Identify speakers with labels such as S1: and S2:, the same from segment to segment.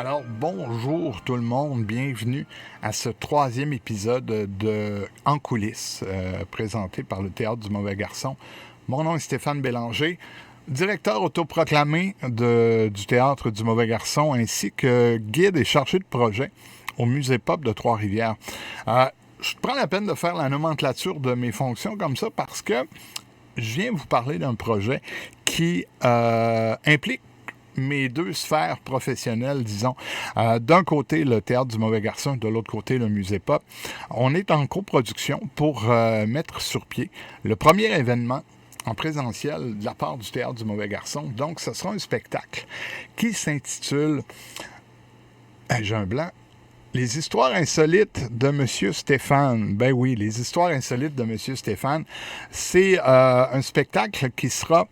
S1: Alors, bonjour tout le monde, bienvenue à ce troisième épisode de En coulisses, présenté par le Théâtre du Mauvais Garçon. Mon nom est Stéphane Bélanger, directeur autoproclamé du Théâtre du Mauvais Garçon, ainsi que guide et chargé de projet au Musée Pop de Trois-Rivières. Je prends la peine de faire la nomenclature de mes fonctions comme ça parce que je viens vous parler d'un projet qui implique mes deux sphères professionnelles, disons. D'un côté, le Théâtre du Mauvais Garçon, de l'autre côté, le Musée Pop. On est en coproduction pour mettre sur pied le premier événement en présentiel de la part du Théâtre du Mauvais Garçon. Donc, ce sera un spectacle qui s'intitule... j'ai un blanc. Les histoires insolites de Monsieur Stéphane. Ben oui, les histoires insolites de Monsieur Stéphane. C'est un spectacle qui sera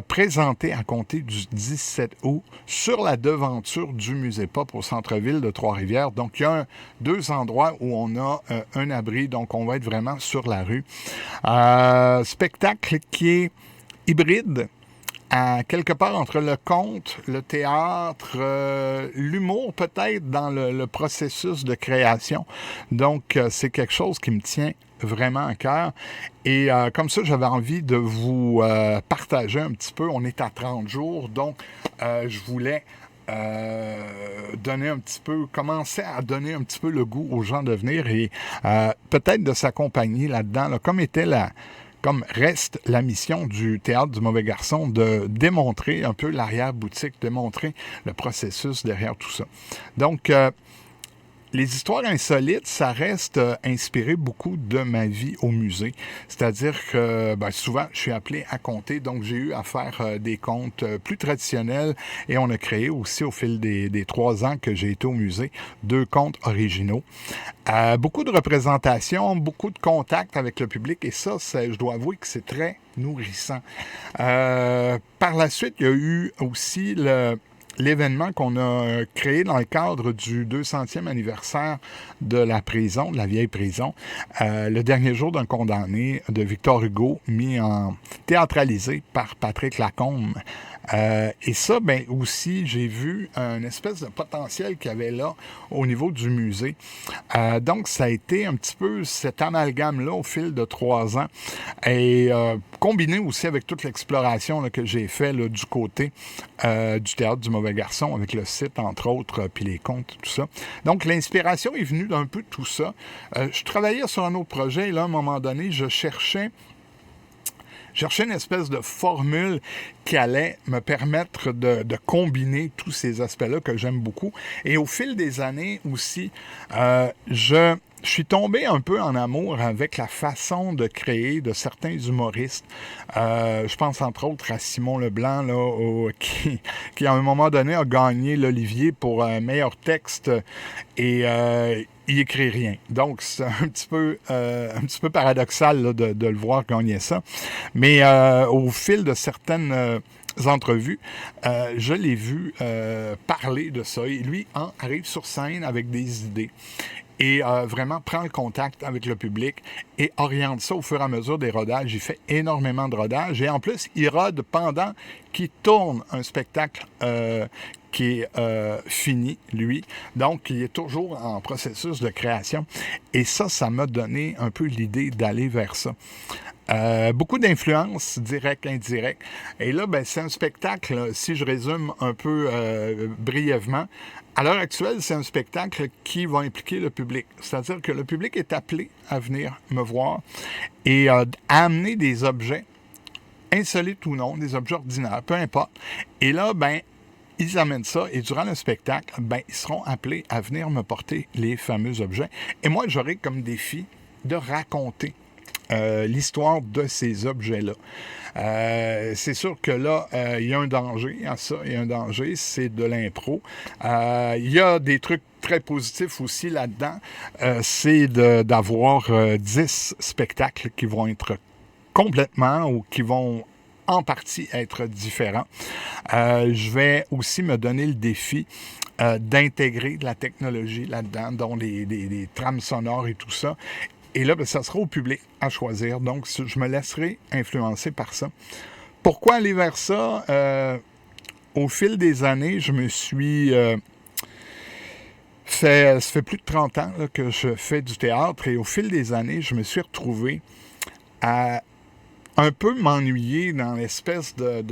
S1: présenté à compter du 17 août sur la devanture du Musée Pop au centre-ville de Trois-Rivières. Donc, il y a deux endroits où on a un abri, donc on va être vraiment sur la rue. Spectacle qui est hybride, à quelque part entre le conte, le théâtre, l'humour peut-être dans le processus de création. Donc, c'est quelque chose qui me tient vraiment à cœur. Et comme ça, j'avais envie de vous partager un petit peu. On est à 30 jours, donc je voulais donner un petit peu, commencer à donner un petit peu le goût aux gens de venir et peut-être de s'accompagner là-dedans, là, comme reste la mission du Théâtre du Mauvais Garçon de démontrer un peu l'arrière-boutique, démontrer le processus derrière tout ça. Donc, les histoires insolites, ça reste inspiré beaucoup de ma vie au musée. C'est-à-dire que souvent, je suis appelé à conter, donc j'ai eu à faire des contes plus traditionnels et on a créé aussi au fil des 3 ans que j'ai été au musée 2 contes originaux. Beaucoup de représentations, beaucoup de contacts avec le public et ça, je dois avouer que c'est très nourrissant. Par la suite, il y a eu aussi l'événement qu'on a créé dans le cadre du 200e anniversaire de la prison, de la vieille prison, le dernier jour d'un condamné de Victor Hugo, théâtralisé par Patrick Lacombe. Et ça, aussi, j'ai vu un espèce de potentiel qu'il y avait là au niveau du musée. Donc, ça a été un petit peu cet amalgame-là au fil de 3 ans et combiné aussi avec toute l'exploration là, que j'ai fait là, du côté du Théâtre du Mauvais Garçon avec le site, entre autres, puis les contes, tout ça. Donc, l'inspiration est venue d'un peu de tout ça. Je travaillais sur un autre projet et là, à un moment donné, je cherchais une espèce de formule qui allait me permettre de combiner tous ces aspects-là que j'aime beaucoup. Et au fil des années aussi, je suis tombé un peu en amour avec la façon de créer de certains humoristes. Je pense entre autres à Simon Leblanc, là, qui à un moment donné a gagné l'Olivier pour un meilleur texte et il écrit rien. Donc, c'est un petit peu paradoxal là, de le voir gagner ça. Mais au fil de certaines entrevues, je l'ai vu parler de ça. Et lui arrive sur scène avec des idées et vraiment prend le contact avec le public et oriente ça au fur et à mesure des rodages. Il fait énormément de rodages et en plus, il rôde pendant qu'il tourne un spectacle qui est fini, lui. Donc, il est toujours en processus de création. Et ça m'a donné un peu l'idée d'aller vers ça. Beaucoup d'influences, directes, indirectes. Et là, c'est un spectacle, si je résume un peu brièvement. À l'heure actuelle, c'est un spectacle qui va impliquer le public. C'est-à-dire que le public est appelé à venir me voir et à amener des objets, insolites ou non, des objets ordinaires, peu importe. Et là, ils amènent ça et durant le spectacle, ils seront appelés à venir me porter les fameux objets. Et moi, j'aurai comme défi de raconter l'histoire de ces objets-là. C'est sûr que là, il y a un danger à ça. Il y a un danger, c'est de l'impro. Il y a des trucs très positifs aussi là-dedans. C'est d'avoir 10 spectacles qui vont être complètement ou qui vont en partie être différents. Je vais aussi me donner le défi d'intégrer de la technologie là-dedans, dont les trames sonores et tout ça. Et là, ça sera au public à choisir. Donc, je me laisserai influencer par ça. Pourquoi aller vers ça? Au fil des années, je me suis Ça fait plus de 30 ans là, que je fais du théâtre et au fil des années, je me suis retrouvé à un peu m'ennuyer dans l'espèce de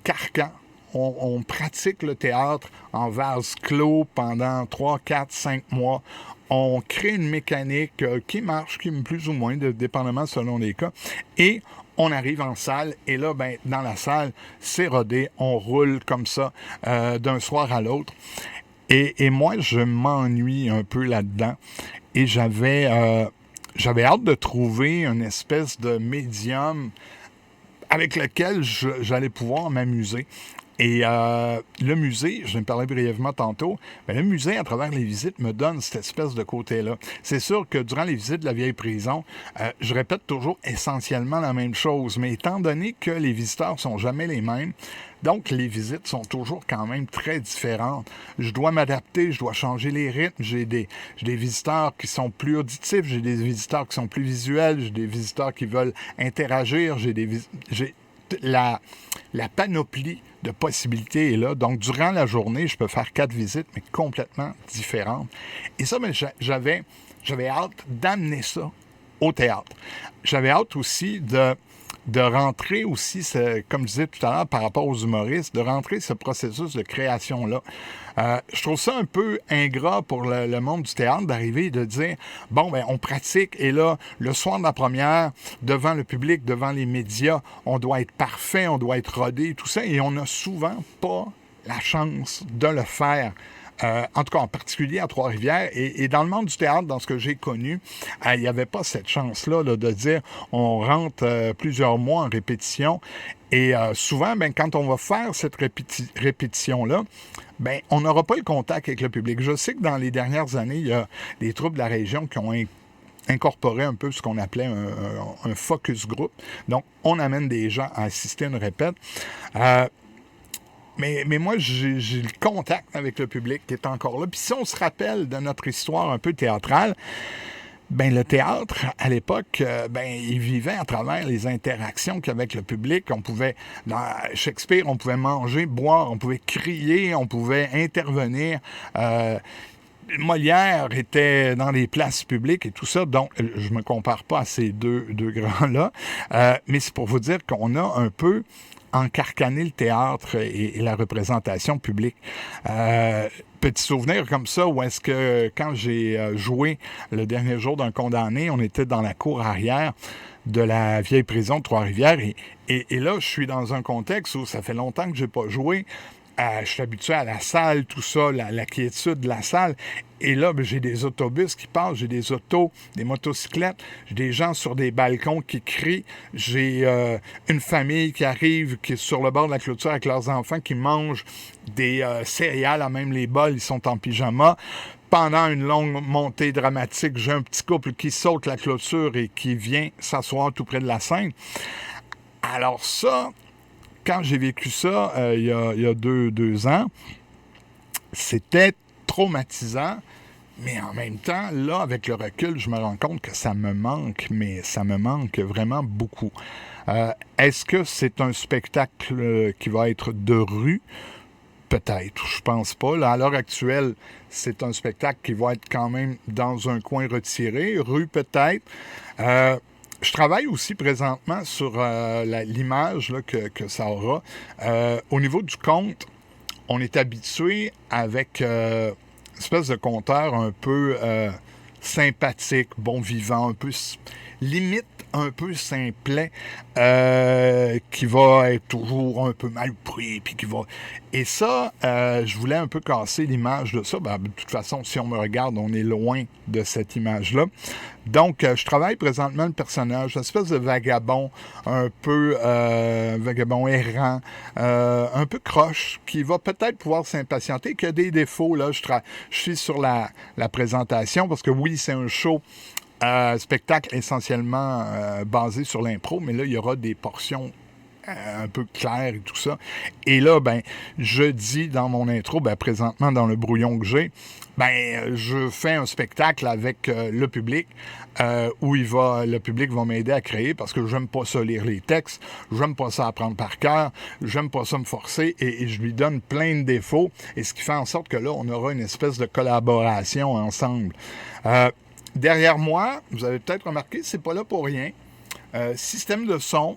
S1: carcan. On pratique le théâtre en vase clos pendant 3, 4, 5 mois. On crée une mécanique qui marche, qui plus ou moins, dépendamment selon les cas. Et on arrive en salle, et là, ben, dans la salle, c'est rodé, on roule comme ça d'un soir à l'autre. Et moi, je m'ennuie un peu là-dedans. Et j'avais hâte de trouver une espèce de médium avec lequel j'allais pouvoir m'amuser. Et le musée, je vais me parler brièvement tantôt, mais le musée, à travers les visites, me donne cette espèce de côté-là. C'est sûr que durant les visites de la vieille prison, je répète toujours essentiellement la même chose, mais étant donné que les visiteurs sont jamais les mêmes, donc les visites sont toujours quand même très différentes. Je dois m'adapter, je dois changer les rythmes. J'ai des visiteurs qui sont plus auditifs, j'ai des visiteurs qui sont plus visuels, j'ai des visiteurs qui veulent interagir, j'ai la panoplie de possibilités est là. Donc, durant la journée, je peux faire 4 visites, mais complètement différentes. Et ça, ben, j'avais hâte d'amener ça au théâtre. J'avais hâte aussi de rentrer aussi, comme je disais tout à l'heure par rapport aux humoristes, de rentrer ce processus de création-là. Je trouve ça un peu ingrat pour le monde du théâtre d'arriver et de dire, bon, ben on pratique et là, le soir de la première, devant le public, devant les médias, on doit être parfait, on doit être rodé, tout ça, et on n'a souvent pas la chance de le faire. En tout cas, en particulier à Trois-Rivières. Et dans le monde du théâtre, dans ce que j'ai connu, il n'y avait pas cette chance-là là, de dire on rentre plusieurs mois en répétition. Et souvent, ben, quand on va faire cette répétition-là, ben, on n'aura pas le contact avec le public. Je sais que dans les dernières années, il y a des troupes de la région qui ont incorporer un peu ce qu'on appelait un focus group. Donc, on amène des gens à assister à une répète. Mais moi, j'ai le contact avec le public qui est encore là. Puis si on se rappelle de notre histoire un peu théâtrale, ben le théâtre, à l'époque, ben il vivait à travers les interactions qu'avec le public. On pouvait, dans Shakespeare, on pouvait manger, boire, on pouvait crier, on pouvait intervenir. Molière était dans les places publiques et tout ça, donc je me compare pas à ces deux grands-là, mais c'est pour vous dire qu'on a un peu encarcané le théâtre et la représentation publique. Petit souvenir comme ça, où est-ce que quand j'ai joué le dernier jour d'un condamné, on était dans la cour arrière de la vieille prison de Trois-Rivières et là, je suis dans un contexte où ça fait longtemps que j'ai pas joué. Je suis habitué à la salle, tout ça, la quiétude de la salle. Et là, ben, j'ai des autobus qui passent, j'ai des autos, des motocyclettes, j'ai des gens sur des balcons qui crient, j'ai une famille qui arrive, qui est sur le bord de la clôture avec leurs enfants, qui mangent des céréales, à même les bols, ils sont en pyjama. Pendant une longue montée dramatique, j'ai un petit couple qui saute la clôture et qui vient s'asseoir tout près de la scène. Alors ça, quand j'ai vécu ça il y a deux ans, c'était traumatisant, mais en même temps, là, avec le recul, je me rends compte que ça me manque, mais ça me manque vraiment beaucoup. Est-ce que c'est un spectacle qui va être de rue? Peut-être, je pense pas. Là, à l'heure actuelle, c'est un spectacle qui va être quand même dans un coin retiré. Rue, peut-être. Je travaille aussi présentement sur l'image là, que ça aura. Au niveau du conte, on est habitué avec une espèce de conteur un peu sympathique, bon vivant, un peu limite un peu simplet, qui va être toujours un peu mal pris, puis qui va... Et ça, je voulais un peu casser l'image de ça. Ben, de toute façon, si on me regarde, on est loin de cette image-là. Donc, je travaille présentement le personnage, une espèce de vagabond, un peu vagabond errant, un peu croche, qui va peut-être pouvoir s'impatienter, qui a des défauts. Là, je suis sur la présentation, parce que oui, c'est un show spectacle essentiellement basé sur l'impro, mais là, il y aura des portions un peu clair et tout ça. Et là, ben, je dis dans mon intro, ben, présentement dans le brouillon que j'ai, ben, je fais un spectacle avec le public où le public va m'aider à créer parce que j'aime pas ça lire les textes, j'aime pas ça apprendre par cœur, j'aime pas ça me forcer et je lui donne plein de défauts et ce qui fait en sorte que là, on aura une espèce de collaboration ensemble. Derrière moi, vous avez peut-être remarqué, c'est pas là pour rien. Système de son,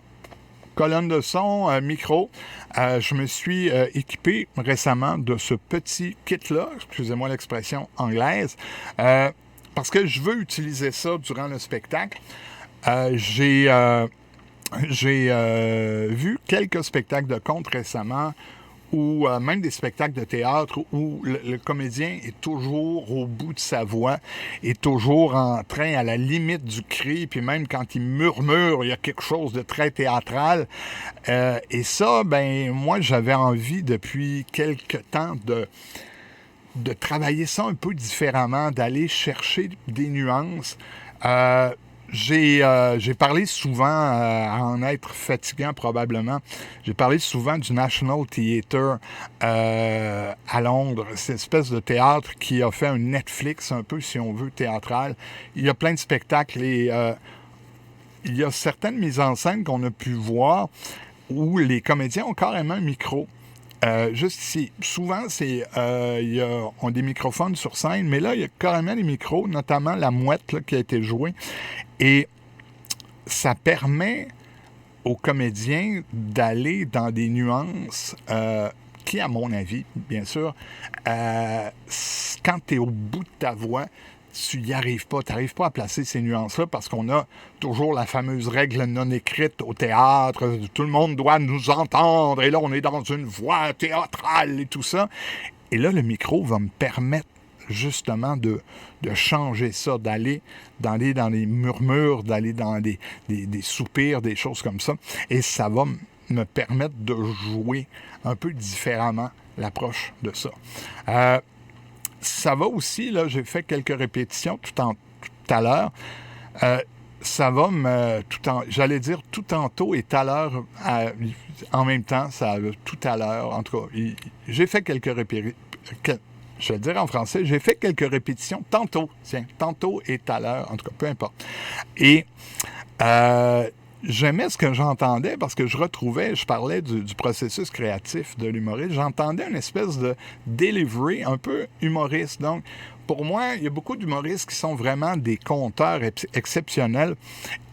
S1: colonne de son, micro. Je me suis équipé récemment de ce petit kit-là, excusez-moi l'expression anglaise, parce que je veux utiliser ça durant le spectacle. J'ai vu quelques spectacles de contes récemment ou même des spectacles de théâtre où le comédien est toujours au bout de sa voix, est toujours en train à la limite du cri, puis même quand il murmure, il y a quelque chose de très théâtral. Et ça, ben moi, j'avais envie depuis quelque temps de travailler ça un peu différemment, d'aller chercher des nuances. J'ai parlé souvent, à en être fatigant probablement, j'ai parlé souvent du National Theatre à Londres, cette espèce de théâtre qui a fait un Netflix un peu, si on veut, théâtral. Il y a plein de spectacles et il y a certaines mises en scène qu'on a pu voir où les comédiens ont carrément un micro. Juste ici, souvent, on a des microphones sur scène, mais là, il y a carrément des micros, notamment la mouette là, qui a été jouée. Et ça permet aux comédiens d'aller dans des nuances qui, à mon avis, bien sûr, quand tu es au bout de ta voix, tu n'y arrives pas. Tu n'arrives pas à placer ces nuances-là parce qu'on a toujours la fameuse règle non écrite au théâtre. Tout le monde doit nous entendre. Et là, on est dans une voix théâtrale et tout ça. Et là, le micro va me permettre justement de changer ça, d'aller dans les murmures, d'aller dans des soupirs, des choses comme ça. Et ça va me permettre de jouer un peu différemment l'approche de ça. Ça va aussi, là, j'ai fait quelques répétitions tout à l'heure. Ça va j'allais dire tout tantôt et tout à l'heure en même temps, tout à l'heure, en tout cas, j'ai fait quelques répétitions. Je vais le dire en français, j'ai fait quelques répétitions tantôt. Tiens, tantôt et tout à l'heure, en tout cas, peu importe. Et j'aimais ce que j'entendais parce que je parlais du processus créatif de l'humoriste, j'entendais une espèce de delivery un peu humoriste. Donc, pour moi, il y a beaucoup d'humoristes qui sont vraiment des conteurs exceptionnels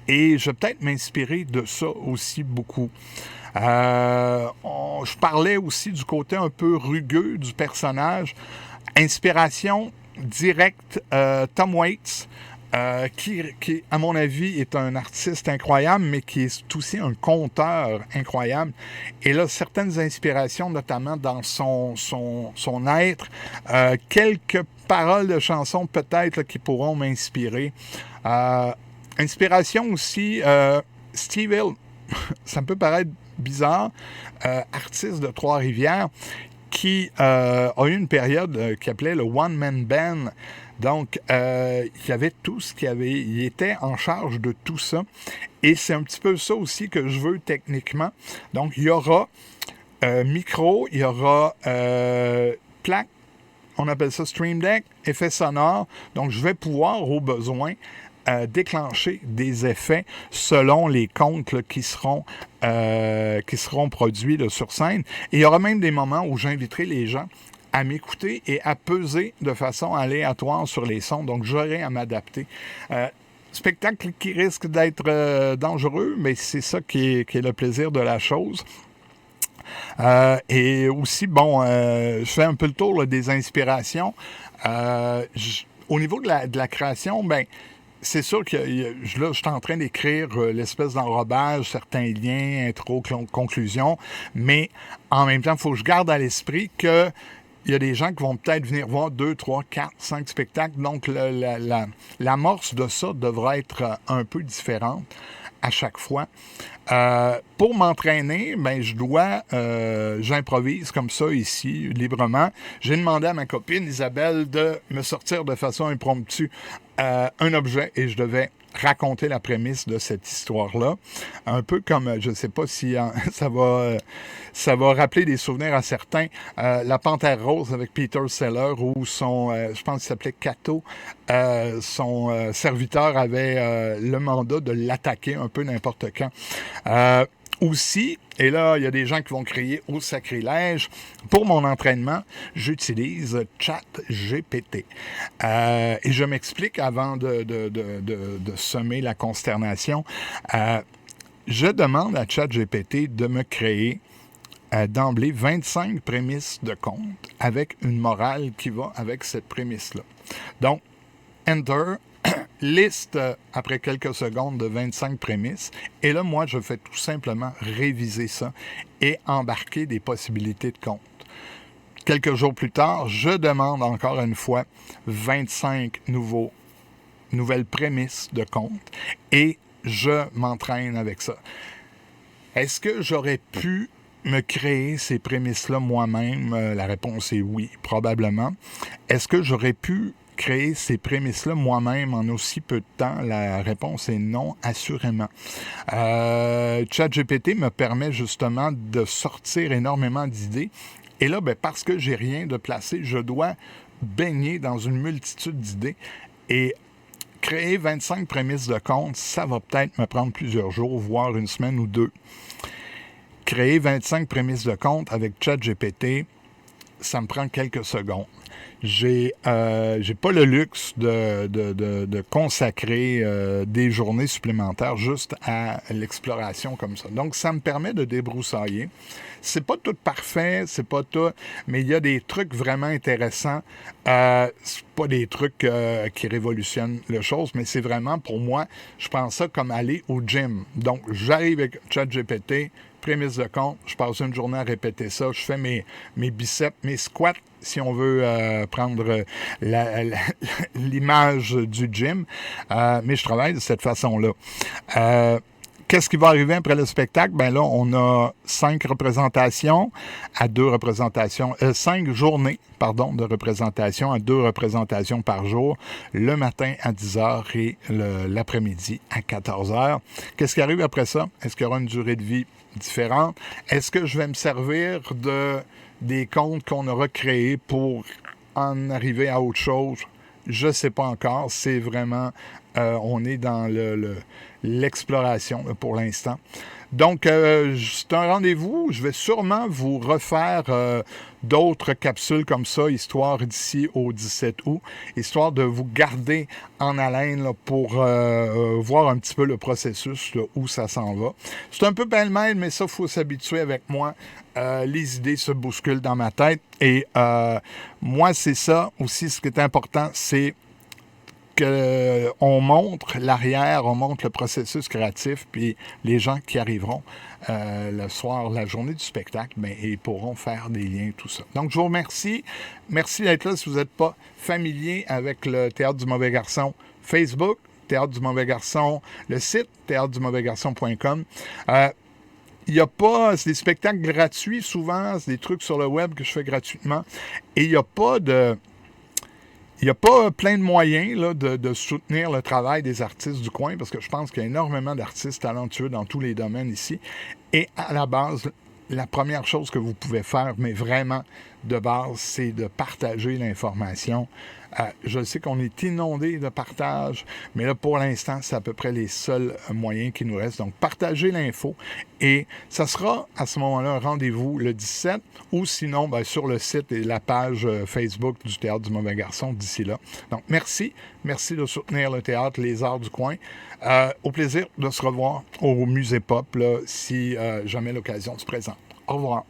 S1: et je vais peut-être m'inspirer de ça aussi beaucoup. Je parlais aussi du côté un peu rugueux du personnage. Inspiration directe, Tom Waits, qui, à mon avis, est un artiste incroyable, mais qui est aussi un conteur incroyable. Et là, certaines inspirations, notamment dans son être, quelques paroles de chansons peut-être là, qui pourront m'inspirer. Inspiration aussi, Steve Hill. Ça me peut paraître bizarre, artiste de Trois-Rivières, qui a eu une période qu'il appelait le One Man Band. Donc, il y avait tout ce qu'il y avait. Il était en charge de tout ça. Et c'est un petit peu ça aussi que je veux techniquement. Donc, il y aura micro, il y aura plaque, on appelle ça Stream Deck, effet sonore. Donc, je vais pouvoir, au besoin, déclencher des effets selon les comptes là, qui seront produits là, sur scène. Et il y aura même des moments où j'inviterai les gens à m'écouter et à peser de façon aléatoire sur les sons. Donc, j'aurai à m'adapter. Spectacle qui risque d'être dangereux, mais c'est ça qui est le plaisir de la chose. Et aussi, je fais un peu le tour là, des inspirations. Au niveau de la création, c'est sûr que là, je suis en train d'écrire l'espèce d'enrobage, certains liens, intro, conclusion, mais en même temps, il faut que je garde à l'esprit que il y a des gens qui vont peut-être venir voir 2, 3, 4, 5 spectacles, donc l'amorce de ça devra être un peu différente à chaque fois. Pour m'entraîner, j'improvise comme ça ici, librement. J'ai demandé à ma copine Isabelle de me sortir de façon impromptue un objet et je devais raconter la prémisse de cette histoire-là. Un peu comme, je ne sais pas si ça va rappeler des souvenirs à certains, La Panthère Rose avec Peter Sellers, où je pense qu'il s'appelait Cato, son serviteur avait le mandat de l'attaquer un peu n'importe quand. Aussi, et là, il y a des gens qui vont crier au sacrilège. Pour mon entraînement, j'utilise ChatGPT. Et je m'explique avant de semer la consternation. Je demande à ChatGPT de me créer d'emblée 25 prémices de compte avec une morale qui va avec cette prémisse-là. Donc, Enter. Liste après quelques secondes de 25 prémices. Et là, moi, je fais tout simplement réviser ça et embarquer des possibilités de compte. Quelques jours plus tard, je demande encore une fois 25 nouvelles prémices de compte et je m'entraîne avec ça. Est-ce que j'aurais pu me créer ces prémices-là moi-même? La réponse est oui, probablement. Est-ce que j'aurais pu créer ces prémices-là moi-même en aussi peu de temps? La réponse est non, assurément. ChatGPT me permet justement de sortir énormément d'idées. Et là, parce que j'ai rien de placé, je dois baigner dans une multitude d'idées. Et créer 25 prémices de compte, ça va peut-être me prendre plusieurs jours, voire une semaine ou deux. Créer 25 prémices de compte avec ChatGPT, ça me prend quelques secondes. J'ai pas le luxe de consacrer des journées supplémentaires juste à l'exploration comme ça. Donc, ça me permet de débroussailler. C'est pas tout parfait, c'est pas tout, mais il y a des trucs vraiment intéressants. C'est pas des trucs qui révolutionnent les choses, mais c'est vraiment, pour moi, je pense ça comme aller au gym. Donc, j'arrive avec ChatGPT, prémisse de compte, je passe une journée à répéter ça, je fais mes biceps, mes squats, si on veut prendre l'image du gym, mais je travaille de cette façon-là. Qu'est-ce qui va arriver après le spectacle? Ben là, on a 5 représentations à 2 représentations, 5 journées, de représentation à 2 représentations par jour, le matin à 10h et l'après-midi à 14h. Qu'est-ce qui arrive après ça? Est-ce qu'il y aura une durée de vie différente? Est-ce que je vais me servir des comptes qu'on aura créés pour en arriver à autre chose? Je ne sais pas encore. C'est vraiment... on est dans l'exploration pour l'instant. Donc, c'est un rendez-vous. Je vais sûrement vous refaire d'autres capsules comme ça, histoire d'ici au 17 août, histoire de vous garder en haleine là, pour voir un petit peu le processus, là, où ça s'en va. C'est un peu pêle-mêle, mais ça, il faut s'habituer avec moi. Les idées se bousculent dans ma tête. Et moi, c'est ça aussi, ce qui est important, c'est qu'on montre l'arrière, on montre le processus créatif, puis les gens qui arriveront le soir, la journée du spectacle, ils pourront faire des liens, tout ça. Donc, je vous remercie. Merci d'être là si vous n'êtes pas familier avec le Théâtre du Mauvais Garçon Facebook, Théâtre du Mauvais Garçon, le site théâtredumauvaisgarçon.com. Il n'y a pas... C'est des spectacles gratuits, souvent, c'est des trucs sur le web que je fais gratuitement, et il n'y a pas de... Il n'y a pas plein de moyens là, de soutenir le travail des artistes du coin, parce que je pense qu'il y a énormément d'artistes talentueux dans tous les domaines ici. Et à la base, la première chose que vous pouvez faire, mais vraiment de base, c'est de partager l'information. Je sais qu'on est inondé de partage, mais là, pour l'instant, c'est à peu près les seuls moyens qui nous restent. Donc, partagez l'info et ça sera à ce moment-là un rendez-vous le 17 ou sinon sur le site et la page Facebook du Théâtre du Mauvais Garçon d'ici là. Donc, merci. Merci de soutenir le théâtre, les arts du coin. Au plaisir de se revoir au Musée Pop là, si jamais l'occasion se présente. Au revoir.